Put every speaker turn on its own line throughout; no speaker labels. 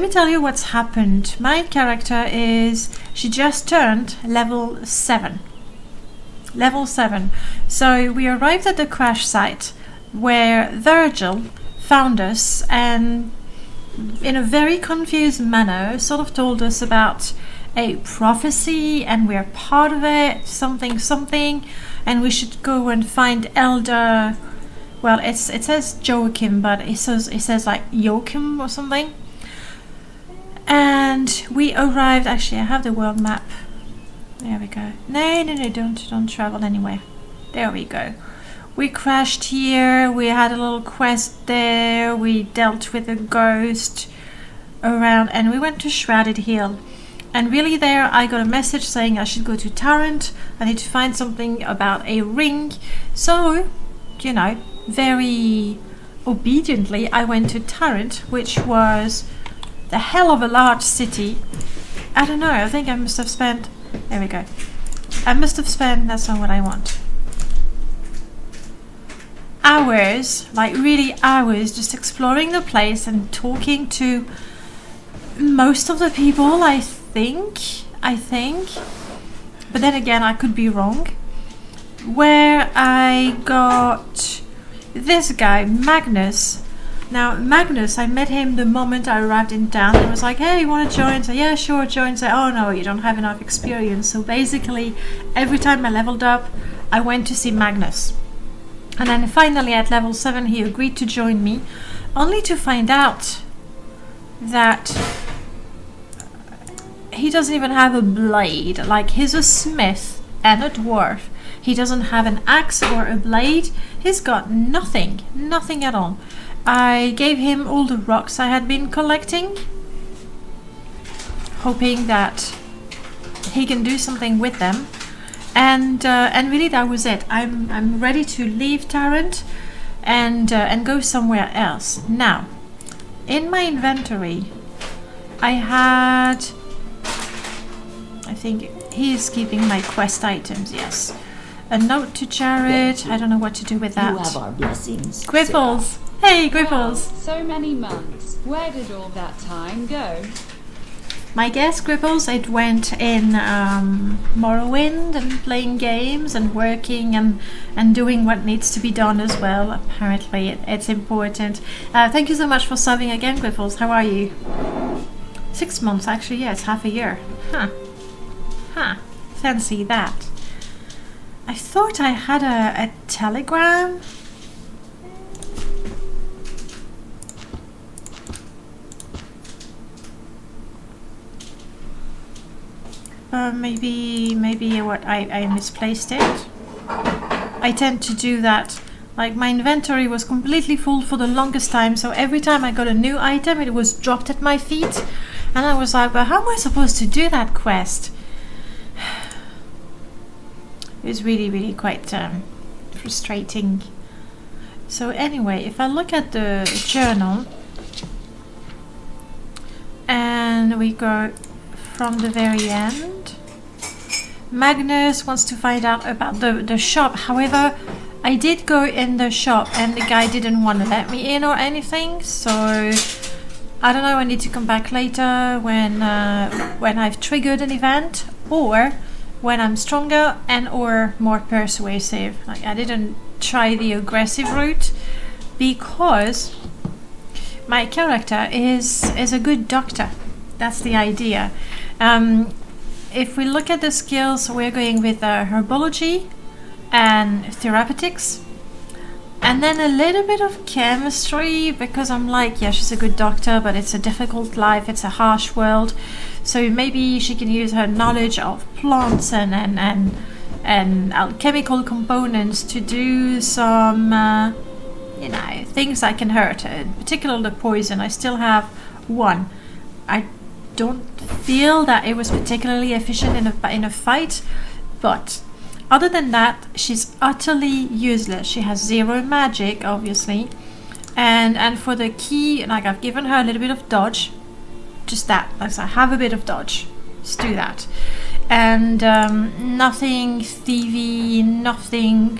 Let me tell you what's happened. My character she just turned level 7. Level 7. So we arrived at the crash site where Virgil found us and in a very confused manner sort of told us about a prophecy and we're part of it, something, and we should go and find Elder. Well, it says Joachim, but it says like Joachim or something. And we arrived. Actually, I have the world map. There we go. No, don't travel anywhere. There we go. We crashed here. We had a little quest there. We dealt with a ghost around, and we went to Shrouded Hill. And really there I got a message saying I should go to Tarrant. I need to find something about a ring. So, very obediently I went to Tarrant, which was the hell of a large city. I don't know, I think I must have spent... There we go. That's not what I want. Hours, like really hours, just exploring the place and talking to most of the people, I think. But then again, I could be wrong. Where I got this guy, Magnus. Now, Magnus, I met him the moment I arrived in town. He was like, hey, you want to join? So, yeah, sure, join. So, oh no, you don't have enough experience. So basically, every time I leveled up, I went to see Magnus. And then finally at level 7, he agreed to join me, only to find out that he doesn't even have a blade. Like, he's a smith and a dwarf. He doesn't have an axe or a blade. He's got nothing at all. I gave him all the rocks I had been collecting, hoping that he can do something with them. And really that was it. I'm ready to leave Tarrant and go somewhere else. Now, in my inventory, I had... I think he is keeping my quest items, yes. A note to Jared. I don't know what to do with that.
You have our blessings.
Griffles. Hey, Griffles.
Wow, so many months. Where did all that time go?
My guess, Griffles, it went in Morrowind and playing games and working and doing what needs to be done as well. Apparently, it's important. Thank you so much for subbing again, Griffles. How are you? 6 months, actually. Yeah, it's half a year. Huh. Fancy that. I thought I had a telegram. Maybe what I misplaced it. I tend to do that. Like, my inventory was completely full for the longest time, so every time I got a new item, it was dropped at my feet, and I was like, but how am I supposed to do that quest? It was really quite frustrating. So anyway, if I look at the journal and we go from the very end, Magnus wants to find out about the shop. However, I did go in the shop and the guy didn't want to let me in or anything, so I don't know, I need to come back later when I've triggered an event, or when I'm stronger and or more persuasive. Like, I didn't try the aggressive route because my character is a good doctor. That's the idea. If we look at the skills, we're going with herbology and therapeutics, and then a little bit of chemistry, because I'm like, yeah, she's a good doctor, but it's a difficult life, it's a harsh world, so maybe she can use her knowledge of plants and alchemical components to do some things that can hurt, particularly the poison. I still have one. I don't feel that it was particularly efficient in a fight, but other than that, she's utterly useless. She has zero magic, obviously, and for the key, like, I've given her a little bit of dodge, just that. Like, I have a bit of dodge. Just do that, and nothing thievy, nothing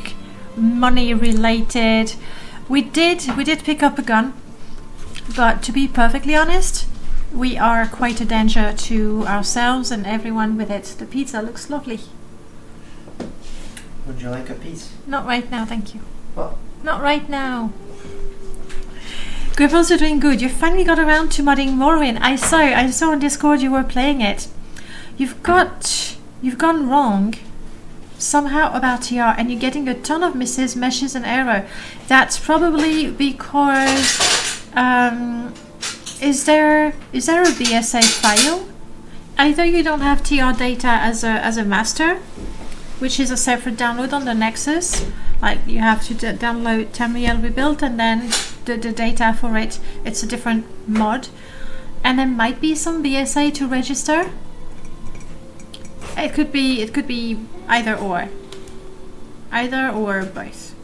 money related. We did pick up a gun, but to be perfectly honest, we are quite a danger to ourselves and everyone with it. The pizza looks lovely.
Would you like a piece?
Not right now, thank you.
Well,
Not right now. Griffles, are doing good. You finally got around to modding Morrowind. I saw on Discord you were playing it. You've gone wrong somehow about TR, and you're getting a ton of misses, meshes, and error. That's probably because is there a BSA file? Either you don't have TR data as a master, which is a separate download on the Nexus. Like you have to download Tamriel Rebuilt, and then the data for it's a different mod. And there might be some BSA to register. It could be either or both.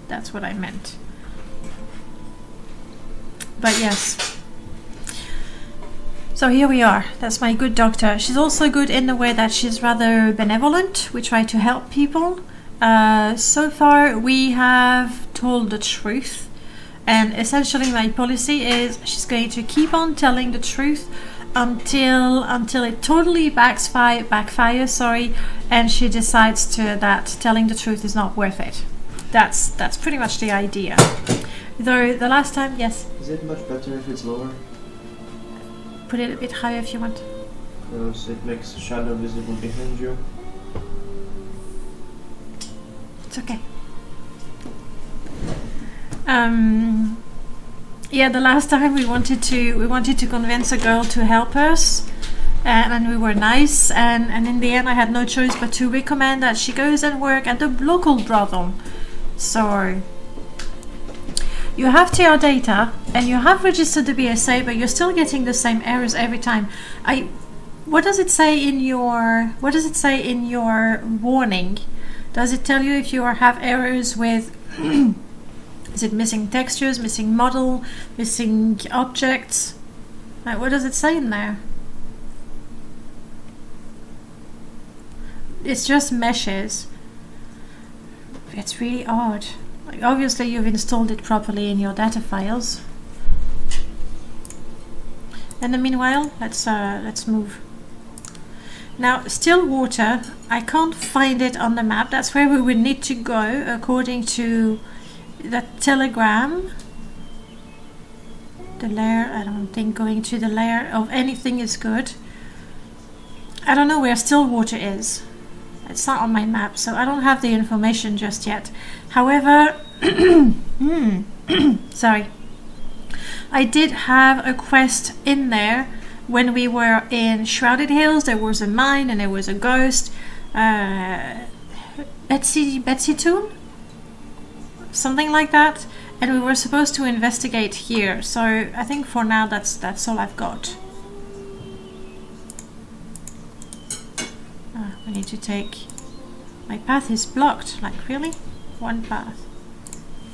That's what I meant. But yes. So here we are. That's my good doctor. She's also good in the way that she's rather benevolent. We try to help people. So far we have told the truth, and essentially my policy is she's going to keep on telling the truth until it totally backfires, and she decides that telling the truth is not worth it. That's pretty much the idea. Though the last time, yes.
Is it much better if it's lower?
Put it a bit higher if you want.
So it makes a shadow visible behind you.
It's okay. Yeah, the last time we wanted to convince a girl to help us, and we were nice, and in the end I had no choice but to recommend that she goes and work at the local brothel. So you have TR data and you have registered the BSA, but you're still getting the same errors every time. What does it say in your warning? Does it tell you if you have errors with is it missing textures, missing model, missing objects? Like, what does it say in there? It's just meshes. It's really odd. Like, obviously you've installed it properly in your data files. In the meanwhile, let's move. Now, still water. I can't find it on the map. That's where we would need to go according to the telegram. The layer, I don't think going to the layer of anything is good. I don't know where still water is. It's not on my map, so I don't have the information just yet. However, sorry, I did have a quest in there when we were in Shrouded Hills. There was a mine and there was a ghost. Betsy Toon? Something like that. And we were supposed to investigate here. So I think for now that's all I've got. We need to take... My path is blocked. Like, really? One path.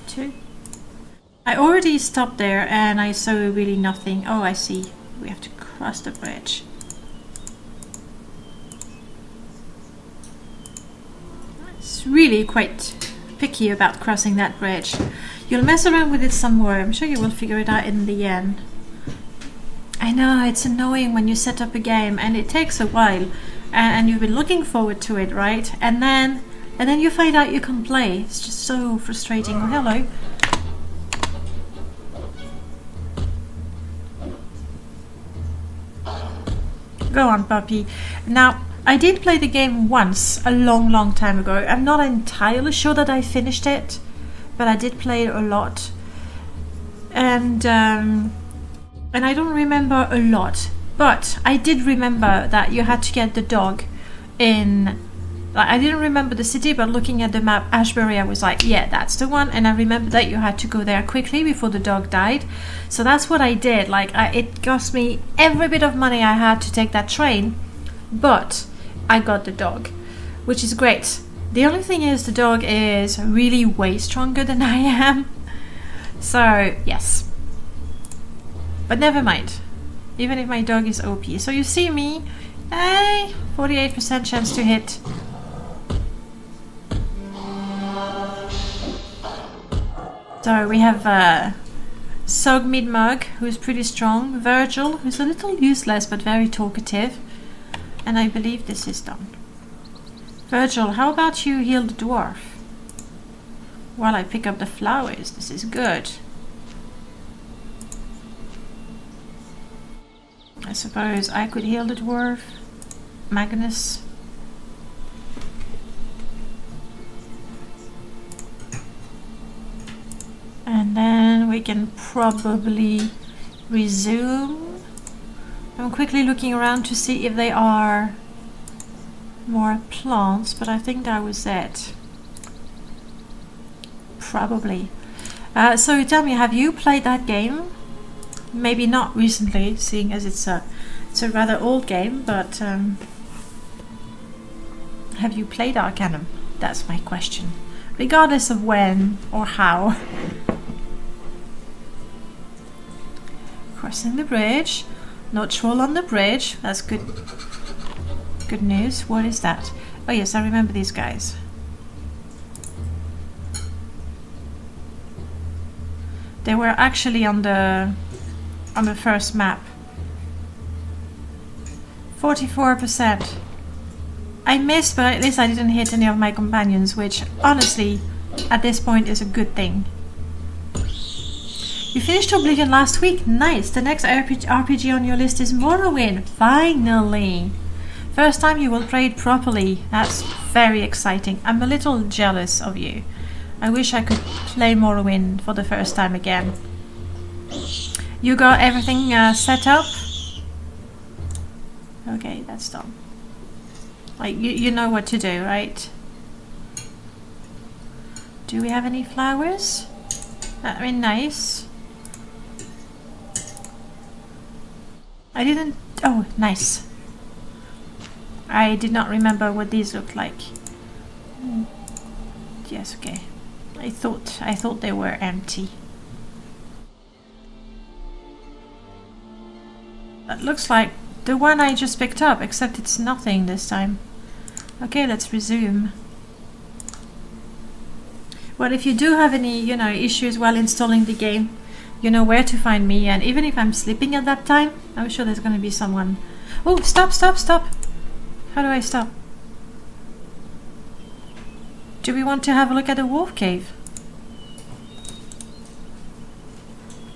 Two. I already stopped there and I saw really nothing. Oh, I see. We have to cross the bridge. It's really quite picky about crossing that bridge. You'll mess around with it some more. I'm sure you will figure it out in the end. I know, it's annoying when you set up a game and it takes a while and you've been looking forward to it, right? And then you find out you can play. It's just so frustrating. Oh, hello. Go on, puppy. Now, I did play the game once, a long time ago. I'm not entirely sure that I finished it, but I did play it a lot. And I don't remember a lot, but I did remember that you had to get the dog in... Like, I didn't remember the city, but looking at the map, Ashbury, I was like, yeah, that's the one. And I remember that you had to go there quickly before the dog died. So that's what I did. Like, it cost me every bit of money I had to take that train, but I got the dog, which is great. The only thing is the dog is really way stronger than I am. So, yes. But never mind. Even if my dog is OP. So you see me, 48% chance to hit. So we have Sogmead Mug, who's pretty strong. Virgil, who's a little useless but very talkative. And I believe this is done. Virgil, how about you heal the dwarf? While I pick up the flowers, this is good. I suppose I could heal the dwarf. Magnus. And then we can probably resume. I'm quickly looking around to see if there are more plants, but I think that was it. Probably. So tell me, have you played that game? Maybe not recently, seeing as it's a rather old game, but have you played Arcanum? That's my question. Regardless of when or how. Crossing the bridge. No troll on the bridge. That's good. Good news. What is that? Oh yes, I remember these guys. They were actually on the first map. 44%. I missed, but at least I didn't hit any of my companions, which honestly, at this point, is a good thing. You finished Oblivion last week? Nice! The next RPG on your list is Morrowind. Finally! First time you will play it properly. That's very exciting. I'm a little jealous of you. I wish I could play Morrowind for the first time again. You got everything set up? Okay, that's done. Like, you know what to do, right? Do we have any flowers? I mean, nice. I didn't... Oh, nice. I did not remember what these looked like. Yes, okay. I thought they were empty. That looks like the one I just picked up, except it's nothing this time. Okay, let's resume. Well, if you do have any, issues while installing the game, you know where to find me, and even if I'm sleeping at that time, I'm sure there's going to be someone. Oh, stop, stop, stop! How do I stop? Do we want to have a look at the wolf cave?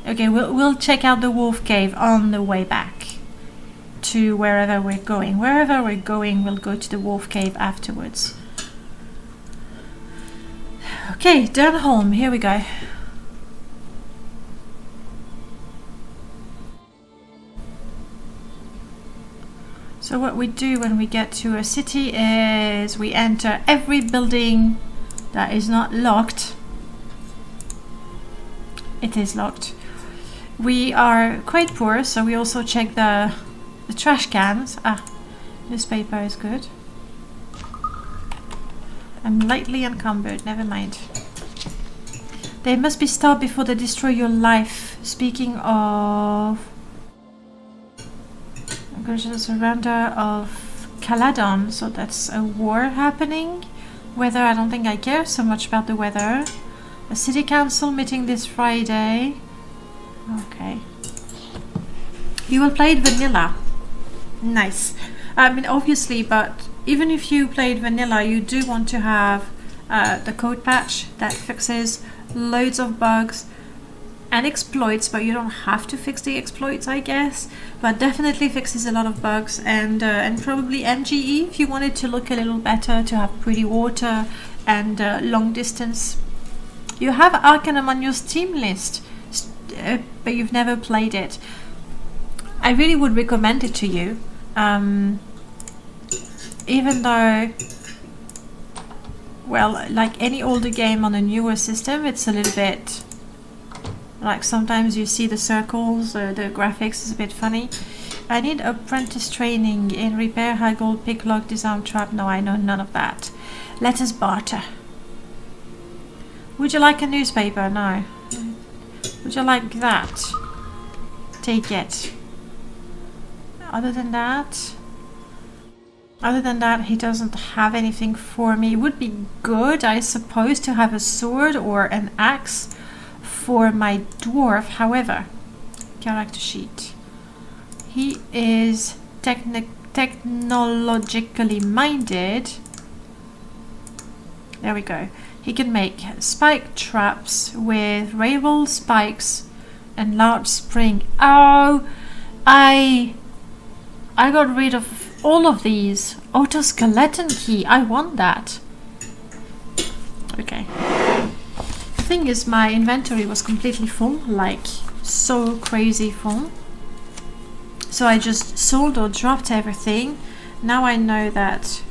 Okay, we'll check out the wolf cave on the way back to wherever we're going. Wherever we're going, we'll go to the wolf cave afterwards. Okay, Durnholm, here we go. So what we do when we get to a city is we enter every building that is not locked. It is locked. We are quite poor, so we also check the trash cans. Ah, newspaper is good. I'm lightly encumbered, never mind. They must be stopped before they destroy your life. Speaking of... surrender of Caladon, so that's a war happening. Weather, I don't think I care so much about the weather. A city council meeting this Friday. Okay. You will play it vanilla. Nice. I mean, obviously, but even if you played vanilla, you do want to have the code patch that fixes loads of bugs and exploits, but you don't have to fix the exploits, I guess, but definitely fixes a lot of bugs, and probably MGE if you wanted to look a little better, to have pretty water and long distance. You have Arcanum on your Steam list, but you've never played it. I really would recommend it to you, even though, well, like any older game on a newer system, it's a little bit like sometimes you see the circles, the graphics is a bit funny. I need apprentice training in repair, haggle, pick lock, disarm trap. No, I know none of that. Let us barter. Would you like a newspaper? No. Would you like that? Take it. Other than that, he doesn't have anything for me. It would be good, I suppose, to have a sword or an axe for my dwarf. However, character sheet. He is technologically minded. There we go. He can make spike traps with railroad spikes and large spring. Oh, I got rid of all of these. Autoskeleton key. I want that. Okay. The thing is, my inventory was completely full, like so crazy full. So I just sold or dropped everything. Now I know that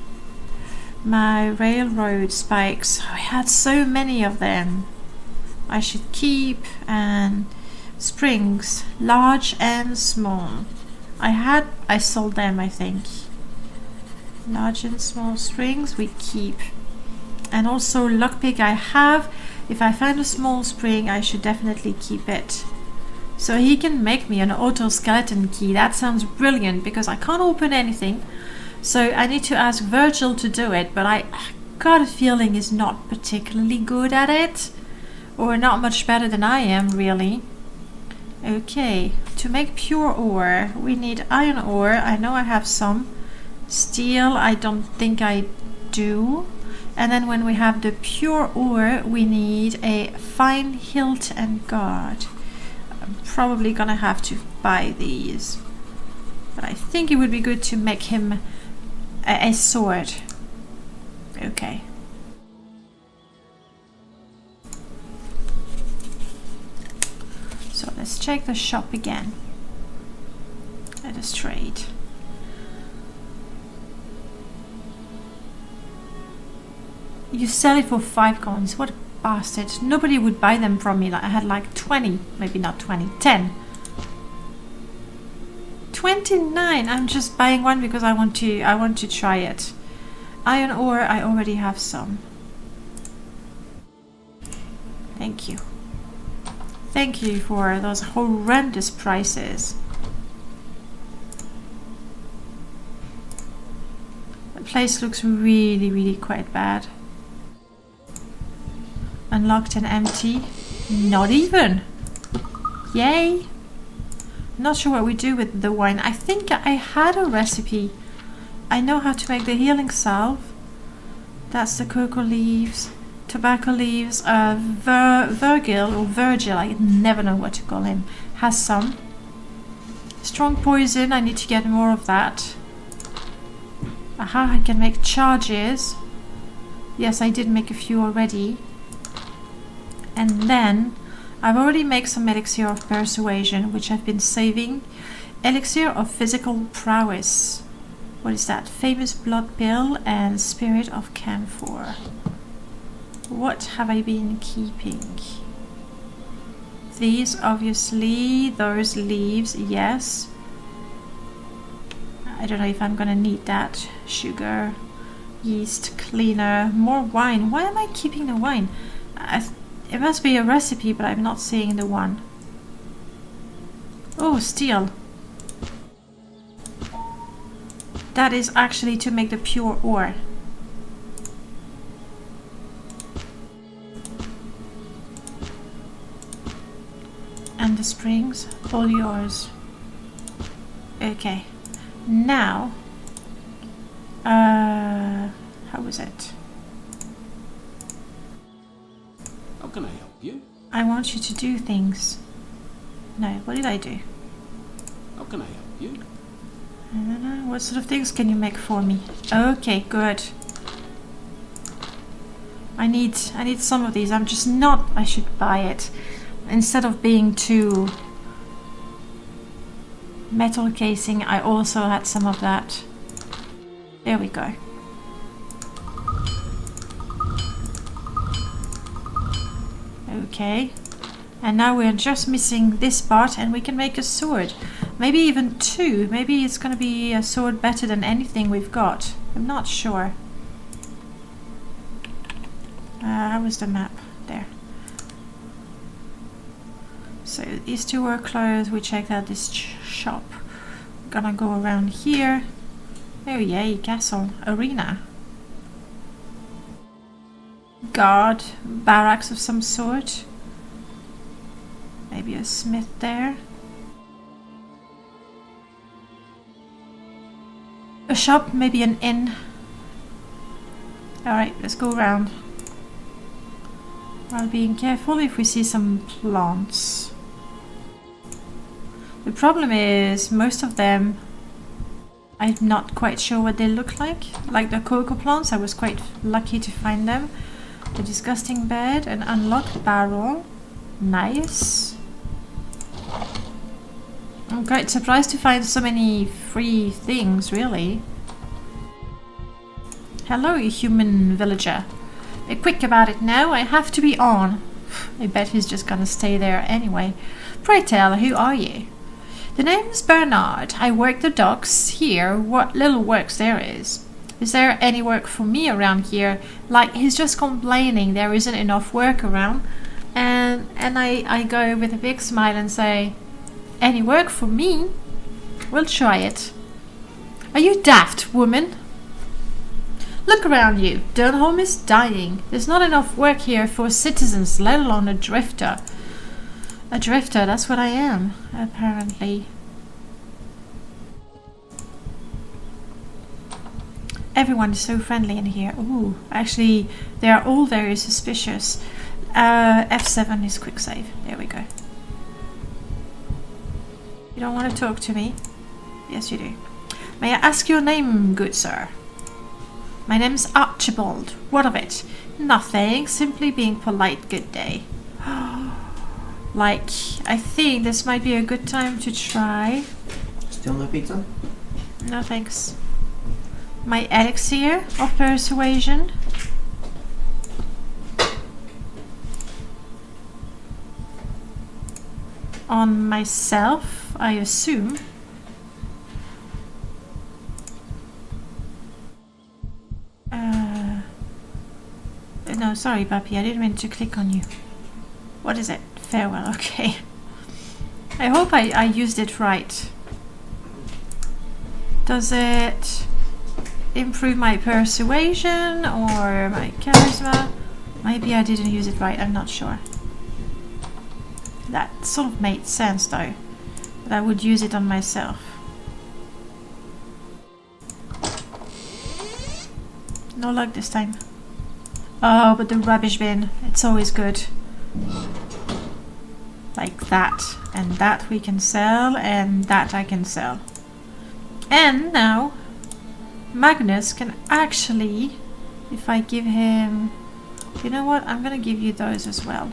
my railroad spikes, I had so many of them, I should keep, and springs, large and small. I sold them, I think. Large and small springs we keep. And also lockpick I have. If I find a small spring, I should definitely keep it. So he can make me an autoskeleton key. That sounds brilliant because I can't open anything. So I need to ask Virgil to do it, but I got a feeling he's not particularly good at it. Or not much better than I am, really. Okay, to make pure ore, we need iron ore. I know I have some. Steel, I don't think I do. And then when we have the pure ore, we need a fine hilt and guard. I'm probably gonna have to buy these. But I think it would be good to make him a sword. Okay. So let's check the shop again. Let us trade. You sell it for 5 coins. What a bastard. Nobody would buy them from me. I had like 20. Maybe not 20. 10. 29. I'm just buying one because I want to try it. Iron ore, I already have some. Thank you. Thank you for those horrendous prices. The place looks really, really quite bad. Unlocked and empty. Not even. Yay. Not sure what we do with the wine. I think I had a recipe. I know how to make the healing salve. That's the cocoa leaves. Tobacco leaves. Virgil or Virgil, I never know what to call him, has some. Strong poison, I need to get more of that. Aha, I can make charges. Yes, I did make a few already. And then I've already made some elixir of persuasion, which I've been saving. Elixir of physical prowess. What is that? Famous blood pill and spirit of camphor. What have I been keeping? These, obviously. Those leaves, yes. I don't know if I'm gonna need that. Sugar, yeast, cleaner, more wine. Why am I keeping the wine? It must be a recipe, but I'm not seeing the one. Oh, steel. That is actually to make the pure ore. And the springs, all yours. Okay. Now, how was it?
How can I help you?
I want you to do things. No, what did I do?
How can I help you?
I don't know. What sort of things can you make for me? Okay, good. I need some of these. I'm just not. I should buy it instead of being too metal casing. I also had some of that. There we go. Okay, and now we're just missing this part and we can make a sword. Maybe even 2. Maybe it's gonna be a sword better than anything we've got. I'm not sure. How was the map? There. So these 2 are closed. We checked out this shop. Gonna go around here. Oh yay, castle, arena. Guard, barracks of some sort. Maybe a smith there. A shop, maybe an inn. Alright, let's go around. While being careful if we see some plants. The problem is, most of them, I'm not quite sure what they look like. Like the cocoa plants, I was quite lucky to find them. The disgusting bed, an unlocked barrel. Nice. I'm quite surprised to find so many free things, really. Hello, you human villager. Be quick about it now, I have to be on. I bet he's just gonna stay there anyway. Pray tell, who are you? The name's Bernard. I work the docks here, what little works there is. Is there any work for me around here? Like, he's just complaining there isn't enough work around. And I go with a big smile and say, any work for me? We'll try it. Are you daft, woman? Look around you. Durnholm is dying. There's not enough work here for citizens, let alone a drifter. A drifter, that's what I am, apparently. Everyone is so friendly in here. Ooh, actually, they are all very suspicious. F7 is quick save. There we go. You don't want to talk to me? Yes, you do. May I ask your name, good sir? My name's Archibald. What of it? Nothing. Simply being polite. Good day. Like, I think this might be a good time to try.
Still no pizza?
No thanks. My elixir of persuasion. On myself, I assume. No, sorry, Papi, I didn't mean to click on you. What is it? Farewell, okay. I hope I used it right. Does it improve my persuasion or my charisma? Maybe I didn't use it right, I'm not sure. That sort of made sense though, that I would use it on myself. No luck this time. Oh, but the rubbish bin, it's always good. Like that, and that we can sell, and that I can sell. And now, Magnus can actually, if I give him, you know what, I'm gonna give you those as well.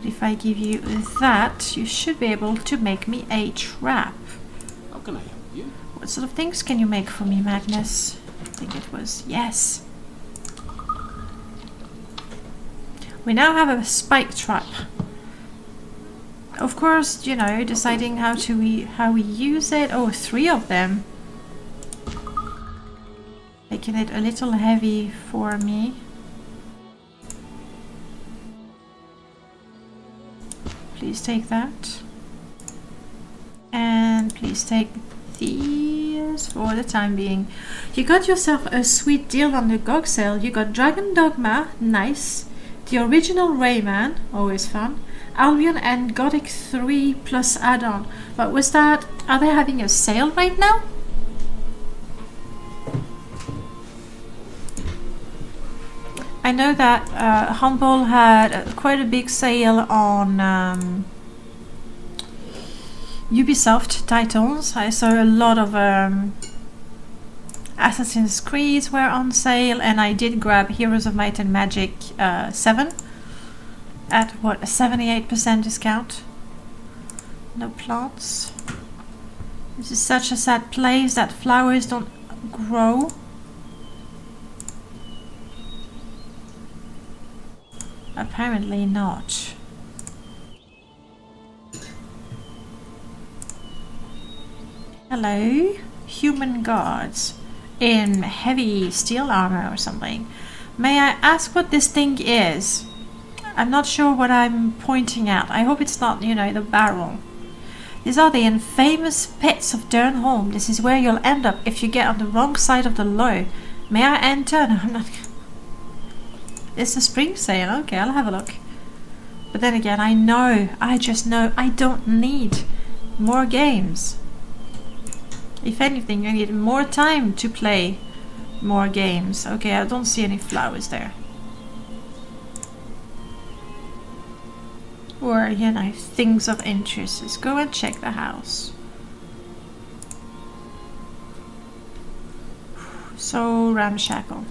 If I give you that, you should be able to make me a trap.
How can I help you?
What sort of things can you make for me, Magnus? I think it was, yes. We now have a spike trap. Of course, you know, deciding how we use it. Oh, 3 of them. Making it a little heavy for me. Please take that. And please take these for the time being. You got yourself a sweet deal on the GOG sale. You got Dragon Dogma, nice. The original Rayman, always fun. Albion and Gothic 3 plus add-on. But was that... Are they having a sale right now? I know that Humble had quite a big sale on Ubisoft titles. I saw a lot of Assassin's Creed were on sale, and I did grab Heroes of Might and Magic 7 at what, a 78% discount. No plants. This is such a sad place that flowers don't grow. Apparently not. Hello, human guards in heavy steel armor or something. May I ask what this thing is? I'm not sure what I'm pointing at. I hope it's not, you know, the barrel. These are the infamous pits of Durnholm. This is where you'll end up if you get on the wrong side of the law. May I enter? No, I'm not. It's a spring sale. Okay, I'll have a look. But then again, I just know I don't need more games. If anything, I need more time to play more games. Okay, I don't see any flowers there. Or, you know, things of interest. Let's go and check the house. So ramshackle.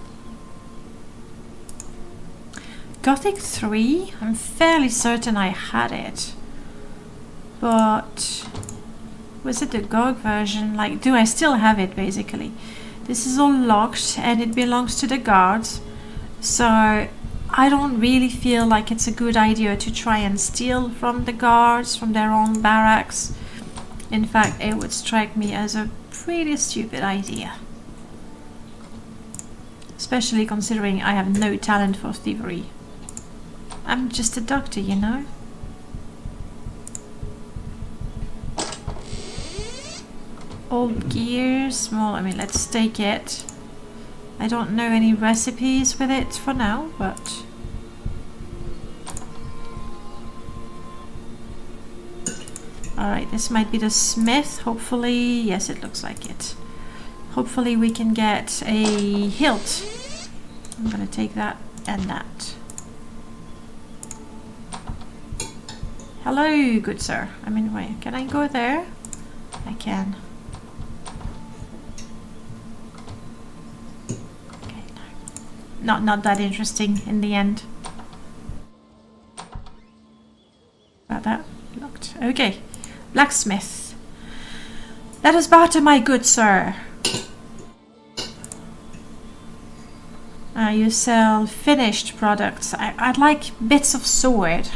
Gothic 3? I'm fairly certain I had it. But was it the GOG version? Like, do I still have it basically? This is all locked and it belongs to the guards. So I don't really feel like it's a good idea to try and steal from the guards, from their own barracks. In fact, it would strike me as a pretty stupid idea. Especially considering I have no talent for thievery. I'm just a doctor, you know? Old gear, small, I mean, let's take it. I don't know any recipes with it for now, but... Alright, this might be the smith, hopefully. Yes, it looks like it. Hopefully we can get a hilt. I'm gonna take that and that. Hello, good sir. I mean, wait, can I go there? I can. Okay, no. Not that interesting in the end. About that? Locked. Okay. Blacksmith. Let us barter, my good sir. You sell finished products. I'd like bits of sword,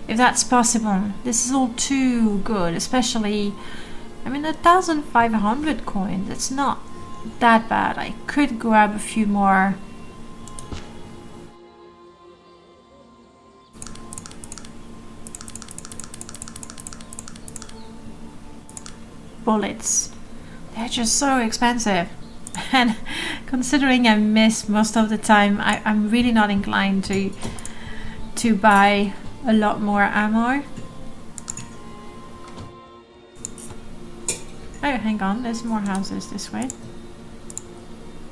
if that's possible. This is all too good, especially, I mean, 1,500 coins. It's not that bad. I could grab a few more. Bullets. They're just so expensive. And considering I miss most of the time, I'm really not inclined to buy a lot more ammo. Oh, hang on, there's more houses this way.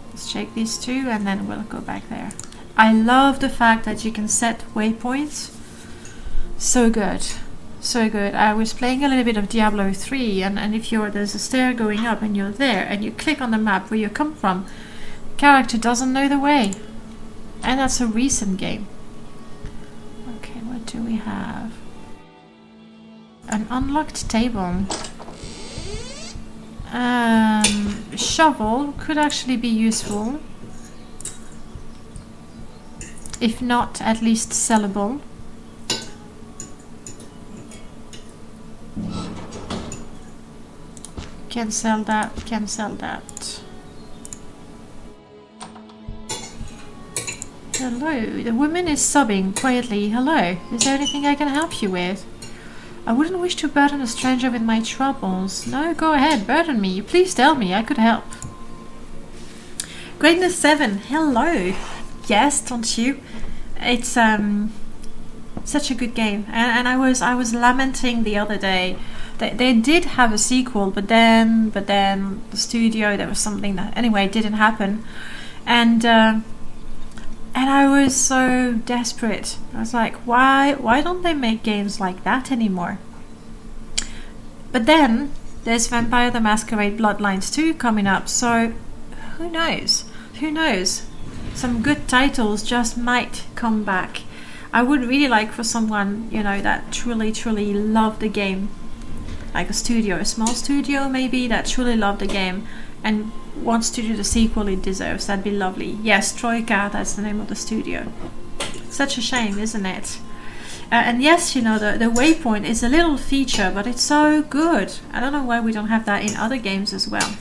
Let's check these two and then we'll go back there. I love the fact that you can set waypoints. So good. So good. I was playing a little bit of Diablo 3 and if there's a stair going up and you're there and you click on the map where you come from, the character doesn't know the way. And that's a recent game. Okay, what do we have? An unlocked table. Shovel could actually be useful. If not, at least sellable. Can sell that, can sell that. Hello, the woman is sobbing quietly. Hello, is there anything I can help you with? I wouldn't wish to burden a stranger with my troubles. No, go ahead, burden me. Please tell me, I could help. Greatness 7, hello. Yes, don't you? It's such a good game. And I was lamenting the other day. They did have a sequel, but then the studio, there was something that anyway didn't happen, and I was so desperate. I was like, why don't they make games like that anymore? But then there's Vampire the Masquerade Bloodlines 2 coming up, so who knows? Who knows? Some good titles just might come back. I would really like for someone, you know, that truly loved the game. Like a studio, a small studio maybe, that truly loved the game and wants to do the sequel it deserves. That'd be lovely. Yes, Troika, that's the name of the studio. Such a shame, isn't it? And yes, you know, the waypoint is a little feature, but it's so good. I don't know why we don't have that in other games as well.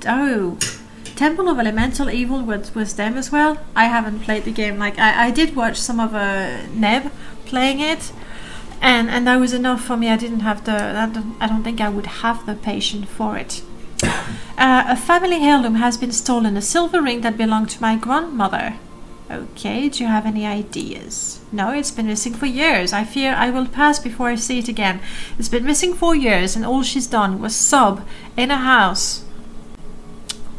Oh, Temple of Elemental Evil was them as well. I haven't played the game. Like I did watch some of Neb playing it. And that was enough for me. I didn't have I don't think I would have the patience for it. A family heirloom has been stolen. A silver ring that belonged to my grandmother. Okay, do you have any ideas? No, it's been missing for years. I fear I will pass before I see it again. It's been missing 4 years and all she's done was sob in a house.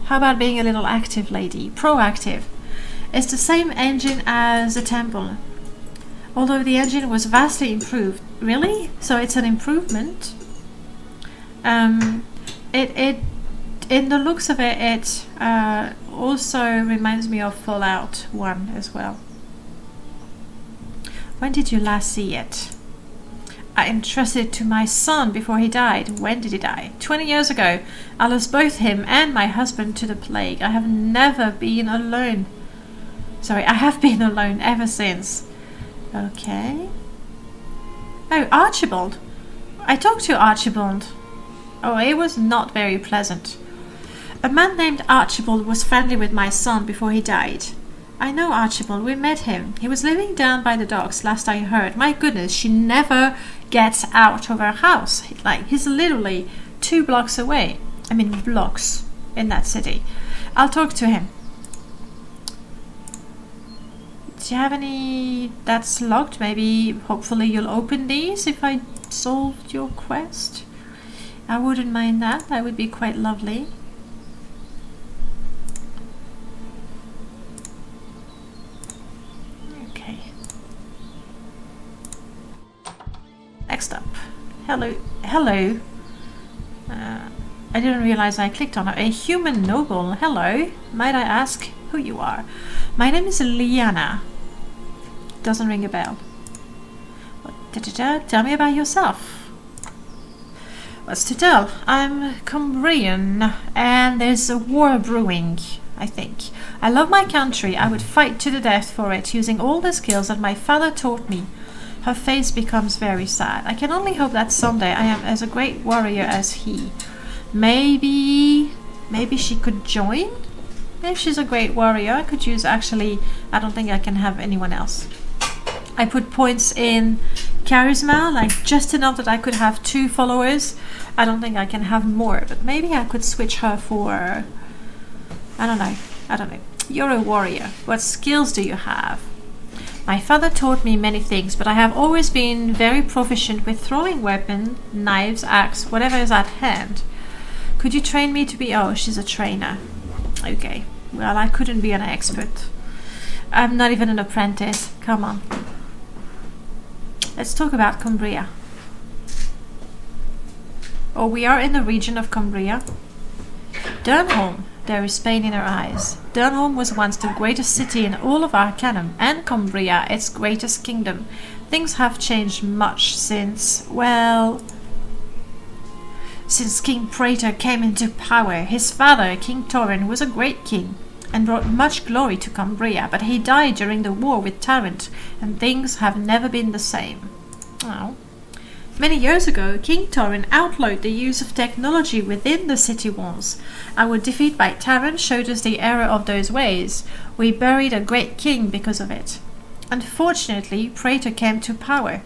How about being a little active, lady? Proactive. It's the same engine as the temple. Although the engine was vastly improved. Really? So it's an improvement? It in the looks of it, it also reminds me of Fallout 1 as well. When did you last see it? I entrusted it to my son before he died. When did he die? 20 years ago. I lost both him and my husband to the plague. I have never been alone. Sorry, I have been alone ever since. Okay. Oh, Archibald. I talked to Archibald. Oh, it was not very pleasant. A man named Archibald was friendly with my son before he died. I know Archibald, we met him. He was living down by the docks, last I heard. My goodness, she never gets out of her house. Like, he's literally 2 blocks away. I mean, blocks in that city. I'll talk to him. Do you have any... That's locked. Maybe, hopefully you'll open these if I solved your quest. I wouldn't mind that. That would be quite lovely. Next up. Hello. I didn't realize I clicked on it. A human noble. Hello. Might I ask who you are? My name is Liana. Doesn't ring a bell. Tell me about yourself. What's to tell? I'm Cumbrian, and there's a war brewing, I think. I love my country. I would fight to the death for it, using all the skills that my father taught me. Her face becomes very sad. I can only hope that someday I am as a great warrior as he. Maybe she could join? If she's a great warrior, I could use... Actually, I don't think I can have anyone else. I put points in charisma, like just enough that I could have 2 followers. I don't think I can have more, but maybe I could switch her for... I don't know. You're a warrior. What skills do you have? My father taught me many things, but I have always been very proficient with throwing weapons, knives, axe, whatever is at hand. Could you train me to be... Oh, she's a trainer. Okay. Well, I couldn't be an expert. I'm not even an apprentice. Come on. Let's talk about Cumbria. Oh, we are in the region of Cumbria. Durnholm. There is pain in her eyes. Durnholm was once the greatest city in all of Arcanum, and Cumbria its greatest kingdom. Things have changed much since, well... Since King Praetor came into power. His father, King Torrin, was a great king, and brought much glory to Cumbria, but he died during the war with Tarrant, and things have never been the same. Oh. Many years ago, King Torrin outlawed the use of technology within the city walls. Our defeat by Tarrant showed us the error of those ways. We buried a great king because of it. Unfortunately, Praetor came to power.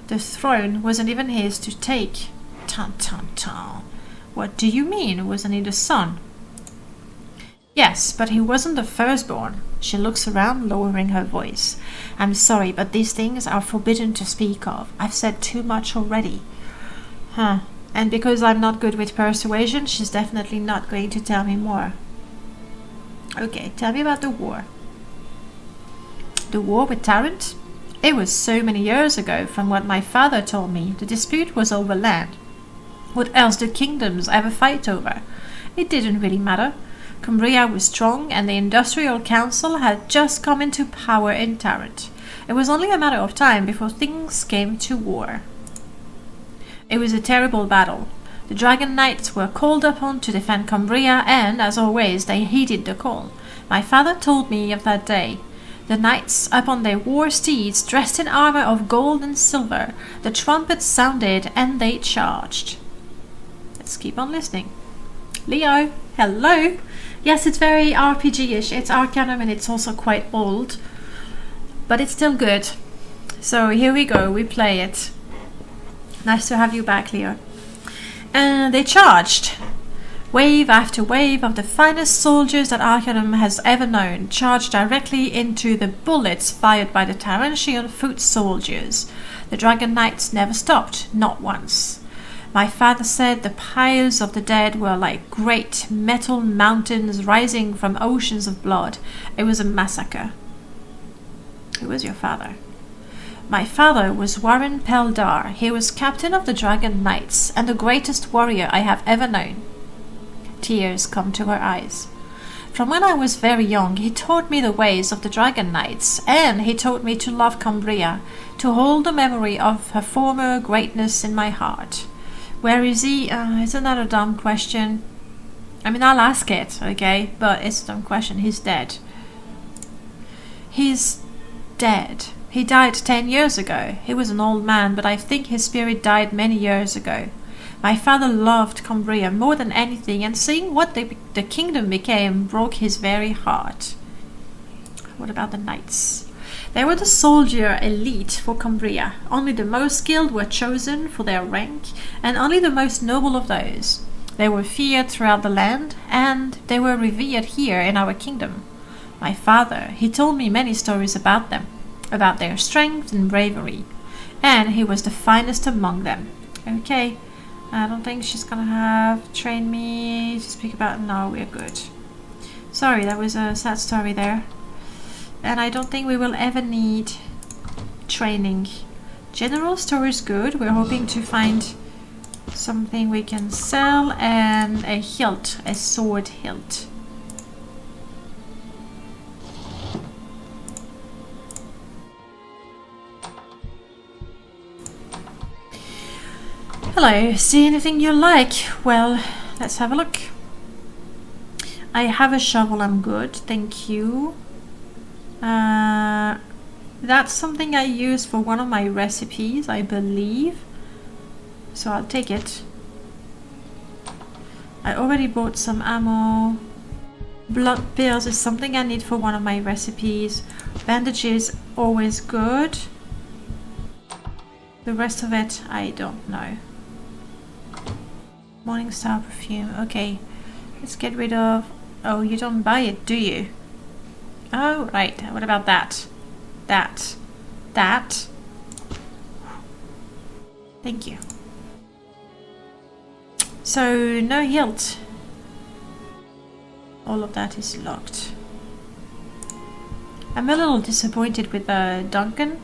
The throne wasn't even his to take. Tan. What do you mean? Wasn't he the son? Yes, but he wasn't the firstborn. She looks around, lowering her voice. I'm sorry, but these things are forbidden to speak of. I've said too much already. Huh. And because I'm not good with persuasion, she's definitely not going to tell me more. Okay, tell me about the war. The war with Tarrant? It was so many years ago, from what my father told me. The dispute was over land. What else did kingdoms ever fight over? It didn't really matter. Cumbria was strong, and the Industrial Council had just come into power in Tarrant. It was only a matter of time before things came to war. It was a terrible battle. The Dragon Knights were called upon to defend Cumbria, and, as always, they heeded the call. My father told me of that day. The knights, up on their war steeds, dressed in armor of gold and silver, the trumpets sounded, and they charged. Let's keep on listening. Leo, hello! Yes, it's very RPG-ish. It's Arcanum and it's also quite old. But it's still good. So here we go, we play it. Nice to have you back, Leo. And they charged. Wave after wave of the finest soldiers that Arcanum has ever known charged directly into the bullets fired by the Tarantine foot soldiers. The Dragon Knights never stopped, not once. My father said the piles of the dead were like great metal mountains rising from oceans of blood. It was a massacre. Who was your father? My father was Warren Peldar. He was captain of the Dragon Knights and the greatest warrior I have ever known. Tears come to her eyes. From when I was very young, he taught me the ways of the Dragon Knights, and he taught me to love Cumbria, to hold the memory of her former greatness in my heart. Where is he? It's another dumb question. I mean, I'll ask it, okay? But it's a dumb question. He's dead. He's dead. He died 10 years ago. He was an old man, but I think his spirit died many years ago. My father loved Cumbria more than anything, and seeing what the kingdom became broke his very heart. What about the knights? They were the soldier elite for Cumbria. Only the most skilled were chosen for their rank, and only the most noble of those. They were feared throughout the land, and they were revered here in our kingdom. My father, he told me many stories about them, about their strength and bravery, and he was the finest among them. Okay. I don't think she's gonna have trained me to speak about. No, we're good. Sorry, that was a sad story there. And I don't think we will ever need training. General store is good. We're hoping to find something we can sell, and a hilt, a sword hilt. Hello, see anything you like? Well, let's have a look. I have a shovel, I'm good, thank you. That's something I use for one of my recipes, I believe. So I'll take it. I already bought some ammo. Blood pills is something I need for one of my recipes. Bandages, always good. The rest of it, I don't know. Morningstar perfume. Okay, let's get rid of... Oh, you don't buy it, do you? Oh, right. What about that? That. Thank you. So, no hilt. All of that is locked. I'm a little disappointed with Duncan.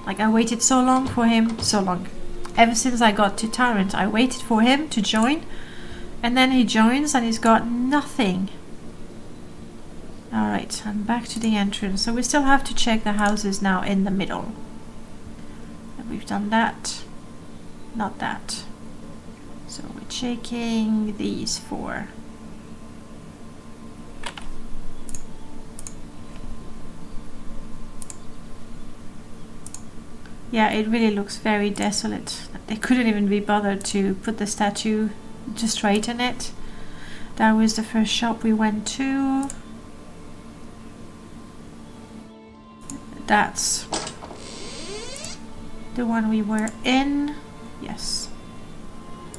Like, I waited so long for him. So long. Ever since I got to Tyrant, I waited for him to join, and then he joins and he's got nothing. Alright, I'm back to the entrance. So we still have to check the houses now in the middle. And we've done that. Not that. So we're checking these four. Yeah, it really looks very desolate. They couldn't even be bothered to put the statue to straighten it. That was the first shop we went to. That's the one we were in. Yes.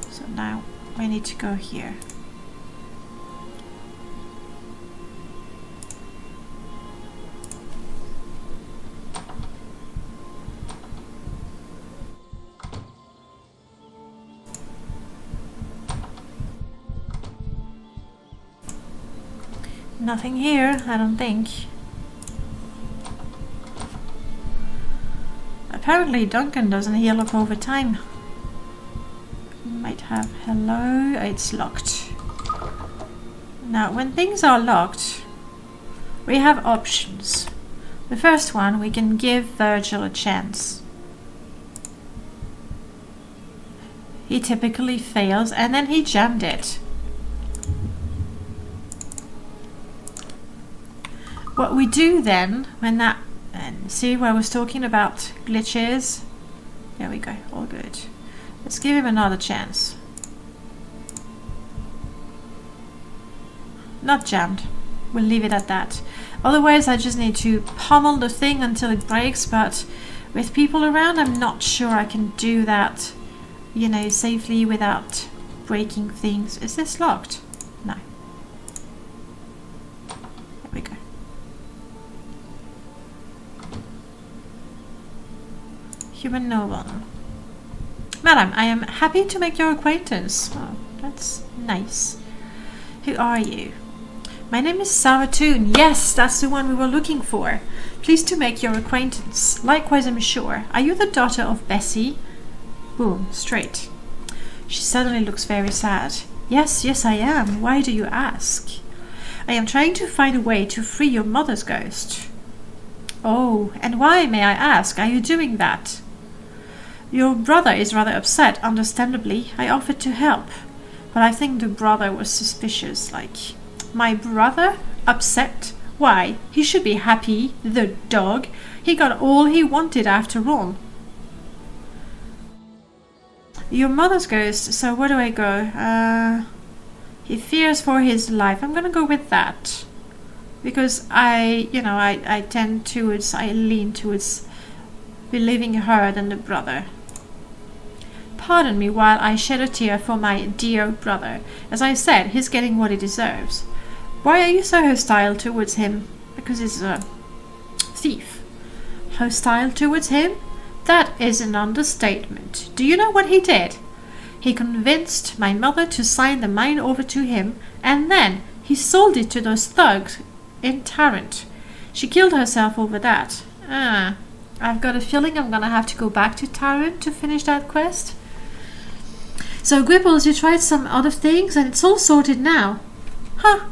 So now we need to go here. Nothing here, I don't think. Apparently Duncan doesn't heal up over time. Might have... Hello? It's locked. Now, when things are locked, we have options. The first one, we can give Virgil a chance. He typically fails, and then he jammed it. What we do then, when that... And see where I was talking about glitches? There we go, all good. Let's give him another chance. Not jammed. We'll leave it at that. Otherwise, I just need to pummel the thing until it breaks, but with people around, I'm not sure I can do that, you know, safely without breaking things. Is this locked? Human noble. Madam, I am happy to make your acquaintance. Oh, that's nice. Who are you? My name is Saratoon. Yes, that's the one we were looking for. Pleased to make your acquaintance. Likewise, I'm sure. Are you the daughter of Bessie? Boom, straight. She suddenly looks very sad. Yes, I am. Why do you ask? I am trying to find a way to free your mother's ghost. Oh, and why, may I ask, are you doing that? Your brother is rather upset, understandably. I offered to help. But I think the brother was suspicious, like... My brother? Upset? Why, he should be happy, the dog. He got all he wanted after all. Your mother's ghost, so where do I go? He fears for his life. I'm gonna go with that. Because I lean towards believing her than the brother. Pardon me while I shed a tear for my dear brother. As I said, he's getting what he deserves. Why are you so hostile towards him? Because he's a thief. Hostile towards him? That is an understatement. Do you know what he did? He convinced my mother to sign the mine over to him, and then he sold it to those thugs in Tarrant. She killed herself over that. I've got a feeling I'm gonna have to go back to Tarrant to finish that quest. So, Gwibbles, you tried some other things, and it's all sorted now. Huh.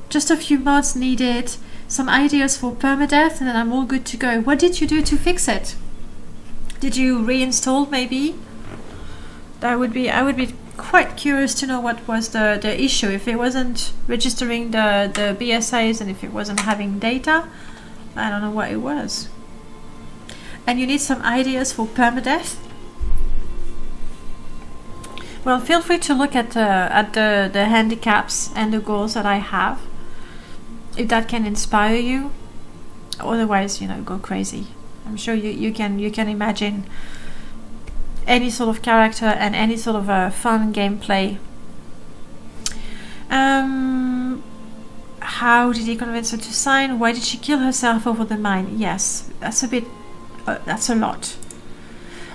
Just a few mods needed, some ideas for permadeath, and then I'm all good to go. What did you do to fix it? Did you reinstall, maybe? I would be quite curious to know what was the issue. If it wasn't registering the BSAs and if it wasn't having data, I don't know what it was. And you need some ideas for permadeath? Well, feel free to look at the handicaps and the goals that I have, if that can inspire you. Otherwise, go crazy. I'm sure you can imagine any sort of character and any sort of fun gameplay. How did he convince her to sign? Why did she kill herself over the mine? Yes, that's a lot.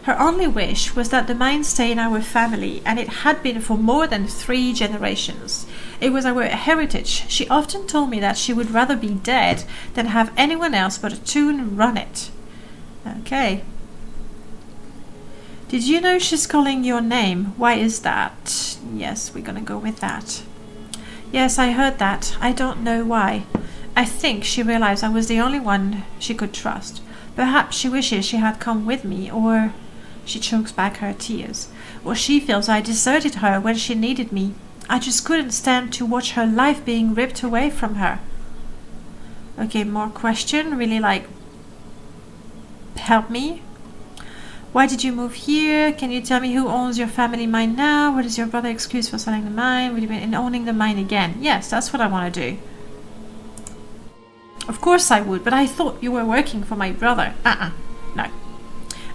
Her only wish was that the mine stay in our family, and it had been for more than 3 generations. It was our heritage. She often told me that she would rather be dead than have anyone else but a Toon run it. Okay. Did you know she's calling your name? Why is that? Yes, we're gonna go with that. Yes, I heard that. I don't know why. I think she realized I was the only one she could trust. Perhaps she wishes she had come with me, or... She chokes back her tears. Or she feels I deserted her when she needed me. I just couldn't stand to watch her life being ripped away from her. Okay, more question. Really, help me. Why did you move here? Can you tell me who owns your family mine now? What is your brother's excuse for selling the mine? Would you be in owning the mine again? Yes, that's what I want to do. Of course I would, but I thought you were working for my brother. No.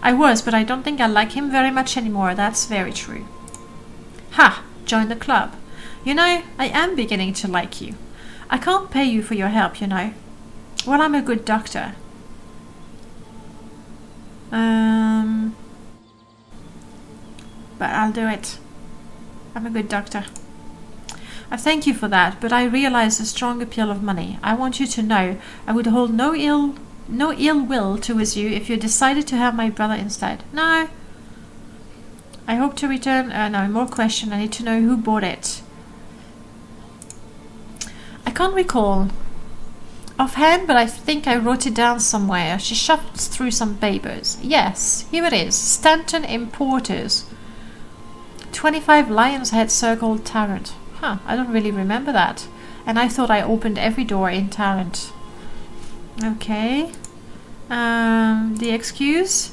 I was, but I don't think I like him very much anymore. That's very true. Ha! Join the club. I am beginning to like you. I can't pay you for your help, Well, I'm a good doctor. But I'll do it. I'm a good doctor. I thank you for that, but I realize the strong appeal of money. I want you to know I would hold no ill will towards you if you decided to have my brother instead. No. I hope to return... no, more question. I need to know who bought it. I can't recall offhand, but I think I wrote it down somewhere. She shuffles through some papers. Yes, here it is. Stanton Importers. 25 Lion's Head Circle, Tarrant. Huh, I don't really remember that. And I thought I opened every door in Tarrant. Okay. The excuse?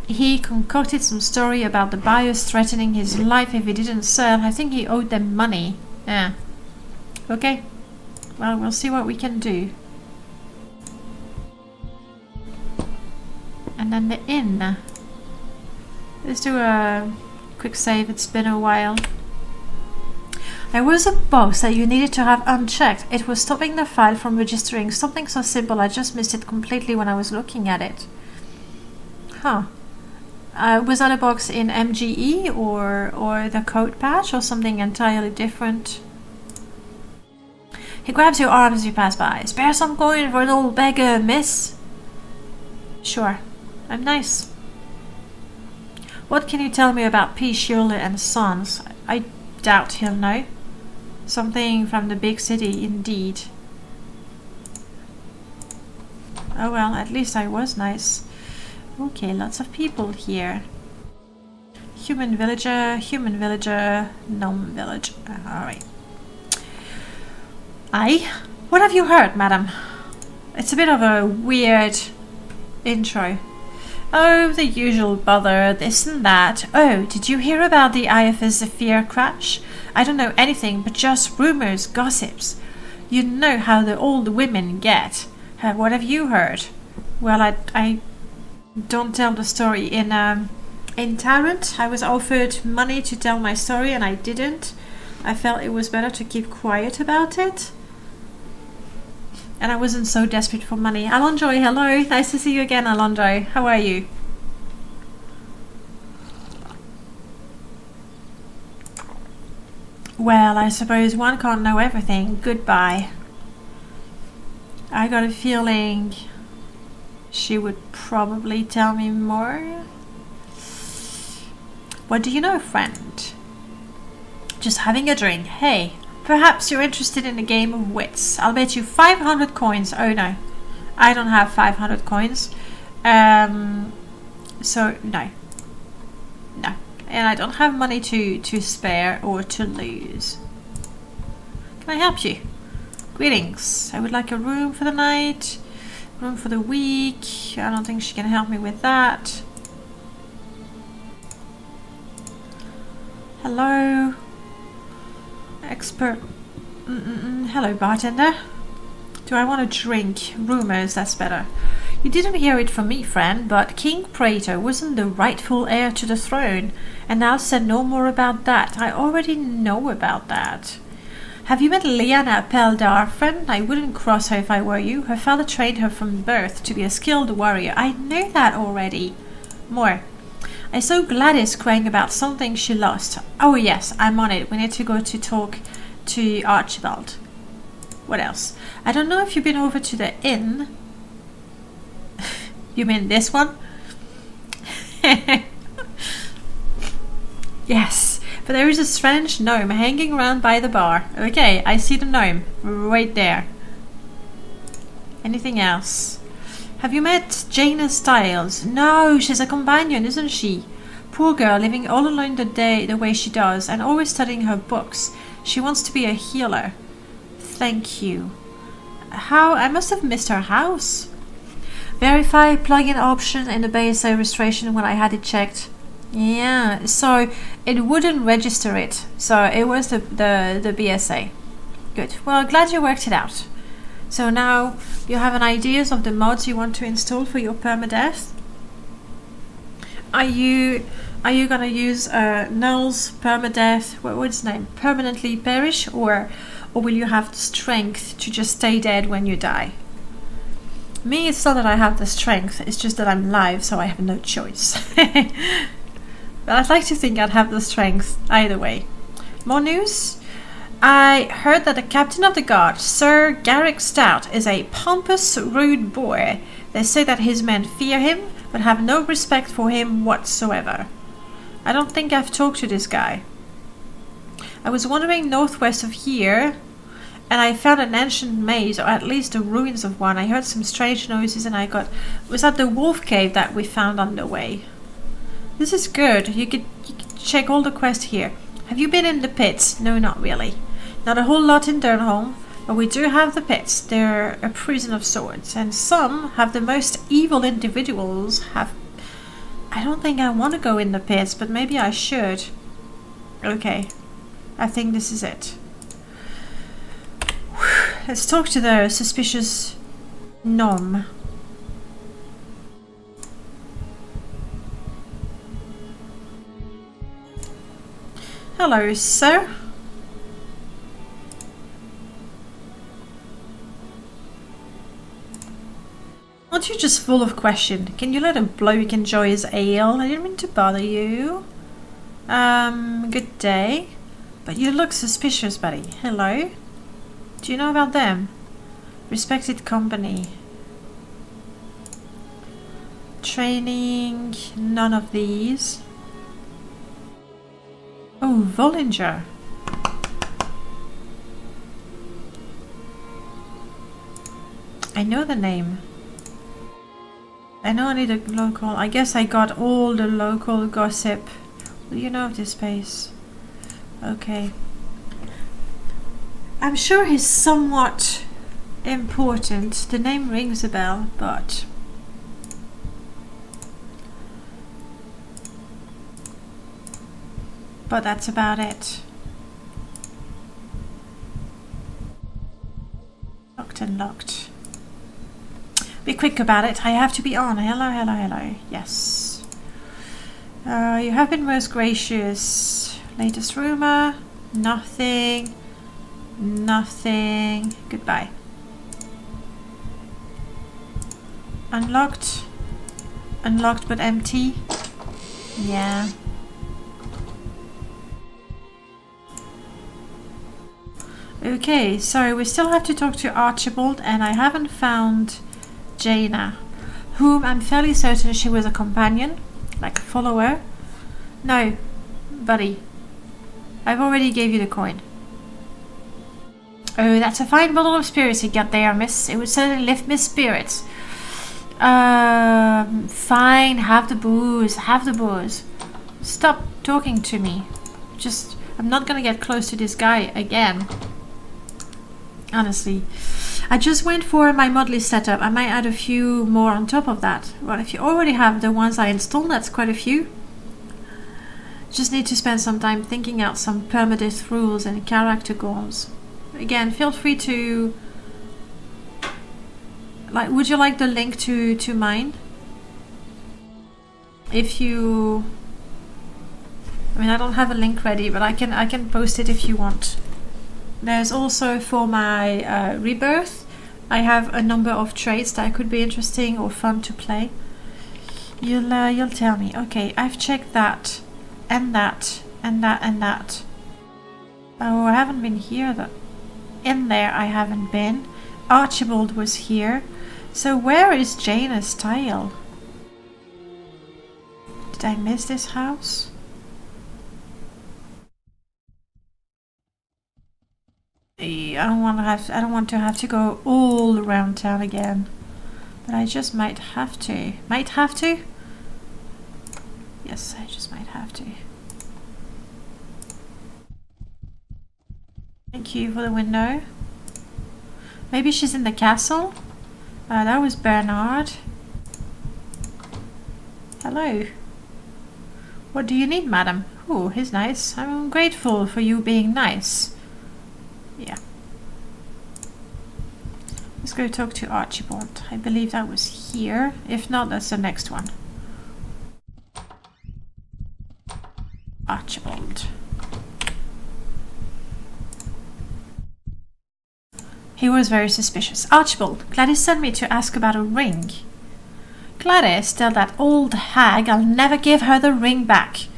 He concocted some story about the buyers threatening his life if he didn't sell. I think he owed them money. Yeah. Okay. Well, we'll see what we can do. And then the inn. Let's do a quick save. It's been a while. There was a box that you needed to have unchecked. It was stopping the file from registering. Something so simple I just missed it completely when I was looking at it. Huh. Was that a box in MGE or the code patch or something entirely different? He grabs your arm as you pass by. Spare some coin for an old beggar, miss. Sure, I'm nice. What can you tell me about P. Shirley and Sons? I doubt he'll know. Something from the big city, indeed. Oh well, at least I was nice. Okay, lots of people here. Human villager, gnome villager. Alright. Aye? What have you heard, madam? It's a bit of a weird intro. Oh, the usual bother, this and that. Oh, did you hear about the IFS Zephyr crash? I don't know anything but just rumors, gossips. You know how the old women get. What have you heard? Well, I don't tell the story in Tarrant. I was offered money to tell my story and I didn't. I felt it was better to keep quiet about it. And I wasn't so desperate for money. Alondra, hello. Nice to see you again, Alondra. How are you? Well, I suppose one can't know everything. Goodbye. I got a feeling she would probably tell me more. What do you know, friend? Just having a drink. Hey, perhaps you're interested in a game of wits. I'll bet you 500 coins. Oh no, I don't have 500 coins. So no. No. And I don't have money to spare or to lose. Can I help you? Greetings. I would like a room for the night, room for the week. I don't think she can help me with that. Hello. Expert. Hello, bartender. Do I want a drink? Rumors, that's better. You didn't hear it from me, friend, but King Praetor wasn't the rightful heir to the throne, and I'll say no more about that. I already know about that. Have you met Lyanna Peldar, friend? I wouldn't cross her if I were you. Her father trained her from birth to be a skilled warrior. I know that already. More. I saw Gladys crying about something she lost. Oh yes, I'm on it. We need to go to talk to Archibald. What else? I don't know if you've been over to the inn. You mean this one? Yes, but there is a strange gnome hanging around by the bar. Okay, I see the gnome. Right there. Anything else? Have you met Jaina Stiles? No, she's a companion, isn't she? Poor girl, living all alone the way she does, and always studying her books. She wants to be a healer. Thank you. How? I must have missed her house. Verify plugin option in the BSA registration when I had it checked. Yeah, so it wouldn't register it. So it was the BSA. Good. Well, glad you worked it out. So now you have an ideas of the mods you want to install for your permadeath. Are you gonna use Null's permadeath? What's his name? Permanently perish, or will you have the strength to just stay dead when you die? Me, it's not that I have the strength. It's just that I'm live, so I have no choice. But I'd like to think I'd have the strength either way. More news. I heard that the captain of the guard, Sir Garrick Stout, is a pompous, rude boy. They say that his men fear him, but have no respect for him whatsoever. I don't think I've talked to this guy. I was wandering northwest of here, and I found an ancient maze, or at least the ruins of one. I heard some strange noises, and was that the wolf cave that we found on the way. This is good. You could check all the quests here. Have you been in the pits? No, not really. Not a whole lot in Durnholm, but we do have the pits. They're a prison of sorts, and some have the most evil individuals have... I don't think I want to go in the pits, but maybe I should. Okay, I think this is it. Let's talk to the suspicious gnome. Hello, sir. Aren't Aren't you just full of question? Can you let a bloke enjoy his ale? I didn't mean to bother you. Good day. But you look suspicious, buddy. Hello? Do you know about them? Respected company. Training. None of these. Oh, Vollinger. I know the name. I know I need a local. I guess I got all the local gossip. What do you know of this place? Okay. I'm sure he's somewhat important. The name rings a bell, but that's about it. Locked and locked. Be quick about it. I have to be on. Hello, hello, hello. Yes. You have been most gracious. Latest rumor. Nothing. Nothing. Goodbye. Unlocked. Unlocked but empty. Yeah. Okay, so we still have to talk to Archibald, and I haven't found Jaina, whom I'm fairly certain she was a companion, like a follower. No, buddy. I've already gave you the coin. Oh, that's a fine bottle of spirits you got there, miss. It would certainly lift Miss Spirits. Fine, have the booze, have the booze. Stop talking to me. I'm not gonna get close to this guy again. Honestly. I just went for my Modly setup. I might add a few more on top of that. Well, if you already have the ones I installed, that's quite a few. Just need to spend some time thinking out some permadeath rules and character goals. Again, feel free to... would you like the link to mine? If you... I mean, I don't have a link ready, but I can post it if you want. There's also for my rebirth, I have a number of traits that could be interesting or fun to play. You'll tell me. Okay, I've checked that, and that, and that, and that. Oh, I haven't been here. In there, I haven't been. Archibald was here. So where is Jaina's tile? Did I miss this house? I don't want to have to go all around town again, but I just might have to. Might have to? Yes, I just might have to. Thank you for the window. Maybe she's in the castle? That was Bernard. Hello. What do you need, madam? Oh, he's nice. I'm grateful for you being nice. Yeah. Let's go talk to Archibald. I believe that was here. If not, that's the next one. Archibald. He was very suspicious. Archibald, Gladys sent me to ask about a ring. Gladys, tell that old hag I'll never give her the ring back.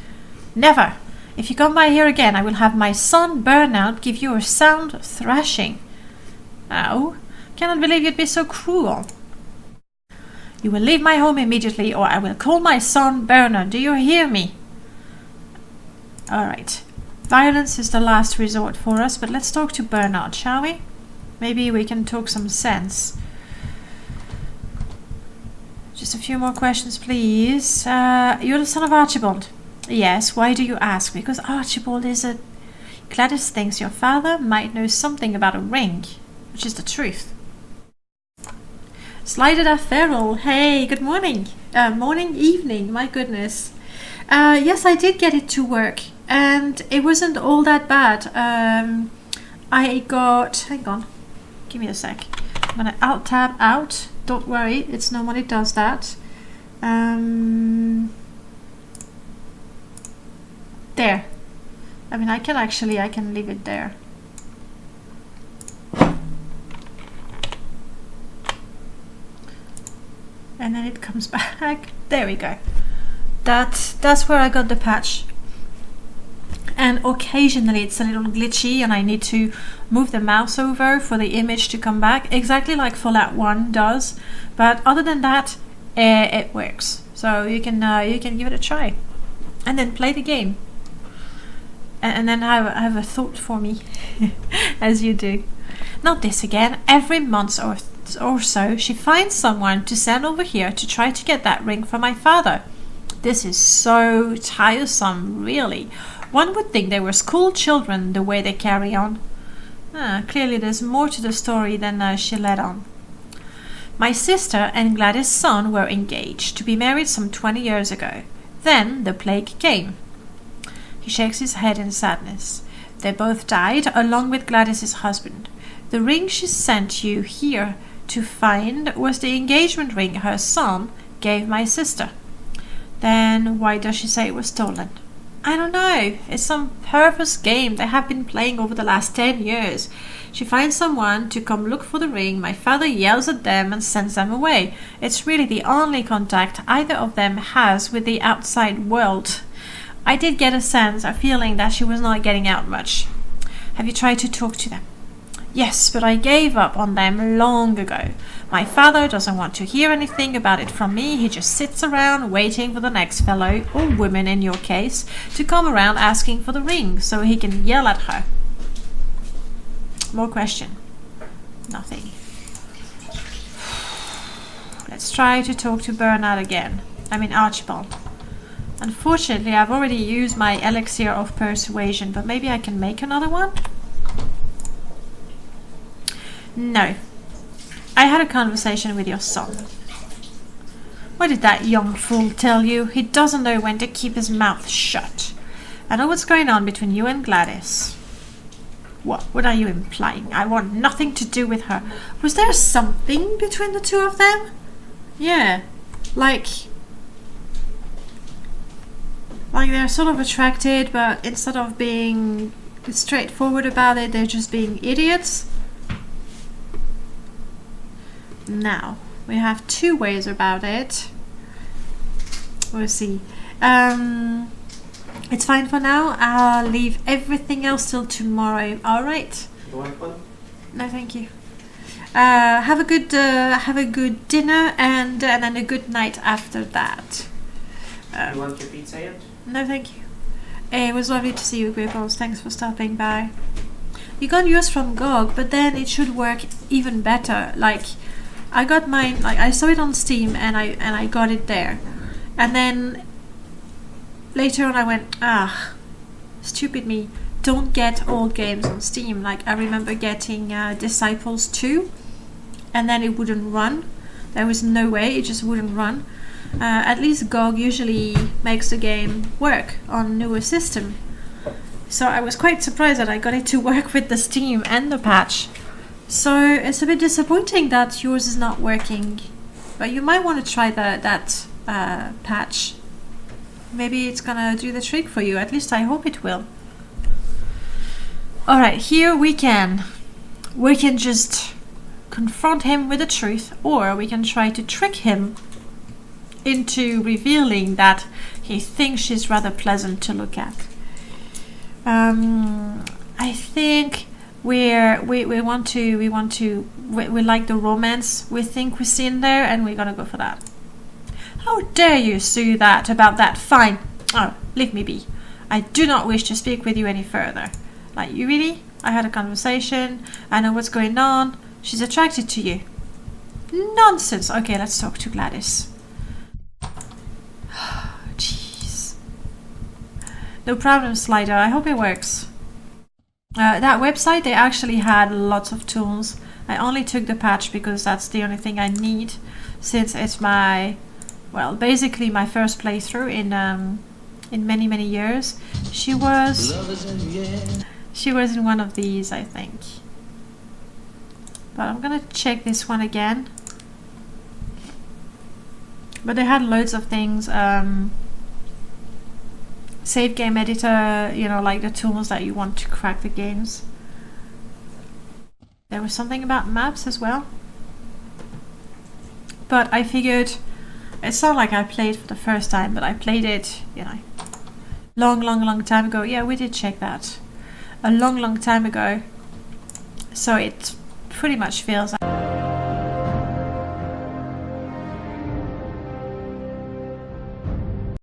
Never. If you come by here again, I will have my son Bernard give you a sound thrashing. Oh, cannot believe you'd be so cruel. You will leave my home immediately, or I will call my son Bernard. Do you hear me? All right. Violence is the last resort for us, but let's talk to Bernard, shall we? Maybe we can talk some sense. Just a few more questions, please. You're the son of Archibald. Yes, why do you ask? Because Archibald is a... Gladys thinks your father might know something about a ring, which is the truth. Slighted Feral, hey, good morning. Morning, evening, my goodness. Yes, I did get it to work, and it wasn't all that bad. I got... Hang on, give me a sec. I'm gonna Alt-tab out. Don't worry, it's no one it does that. There. I mean, I can leave it there. and then it comes back. There we go. That's where I got the patch. And occasionally it's a little glitchy and I need to move the mouse over for the image to come back, exactly like Fallout 1 does. But other than that, it works. So you can give it a try and then play the game. And then have a thought for me, as you do. Not this again. Every month or so, she finds someone to send over here to try to get that ring for my father. This is so tiresome, really. One would think they were school children the way they carry on. Clearly there's more to the story than she let on. My sister and Gladys' son were engaged to be married some 20 years ago. Then the plague came. He shakes his head in sadness. They both died, along with Gladys's husband. The ring she sent you here to find was the engagement ring her son gave my sister. Then why does she say it was stolen? I don't know. It's some purpose game they have been playing over the last 10 years. She finds someone to come look for the ring. My father yells at them and sends them away. It's really the only contact either of them has with the outside world. I did get a feeling that she was not getting out much. Have you tried to talk to them? Yes, but I gave up on them long ago. My father doesn't want to hear anything about it from me. He just sits around waiting for the next fellow, or woman in your case, to come around asking for the ring so he can yell at her. More question. Nothing. Let's try to talk to Bernard again. Archibald. Unfortunately, I've already used my elixir of persuasion, but maybe I can make another one? No. I had a conversation with your son. What did that young fool tell you? He doesn't know when to keep his mouth shut. I know what's going on between you and Gladys. What are you implying? I want nothing to do with her. Was there something between the two of them? Yeah. Like they're sort of attracted, but instead of being straightforward about it, they're just being idiots. Now, we have two ways about it. We'll see. It's fine for now. I'll leave everything else till tomorrow. Alright?
You want one?
No, thank you. Have a good dinner and then a good night after that.
You want your pizza yet?
No, thank you. It was lovely to see you, Gripples. Thanks for stopping by. You got yours from GOG, but then it should work even better. I got mine, I saw it on Steam and I got it there. And then later on I went, stupid me, don't get old games on Steam. I remember getting Disciples 2 and then it wouldn't run. There was no way, it just wouldn't run. At least GOG usually makes the game work on newer system. So I was quite surprised that I got it to work with the Steam and the patch. So it's a bit disappointing that yours is not working. But you might want to try that patch. Maybe it's gonna do the trick for you. At least I hope it will. Alright, here we can just confront him with the truth, or we can try to trick him into revealing that he thinks she's rather pleasant to look at. I think we like the romance we think we see in there, and we're gonna go for that. How dare you say that about that fine? Oh, leave me be. I do not wish to speak with you any further. You really? I had a conversation. I know what's going on. She's attracted to you. Nonsense. Okay, let's talk to Gladys. Jeez. No problem, Slider. I hope it works. That website, they actually had lots of tools. I only took the patch because that's the only thing I need, since it's basically my first playthrough in many years. She was in one of these, I think. But I'm gonna check this one again. But they had loads of things. Save game editor, like the tools that you want to crack the games. There was something about maps as well. But I figured It's not like I played for the first time, but I played it, you know, long time ago. Yeah, we did check that. A long time ago. So it pretty much feels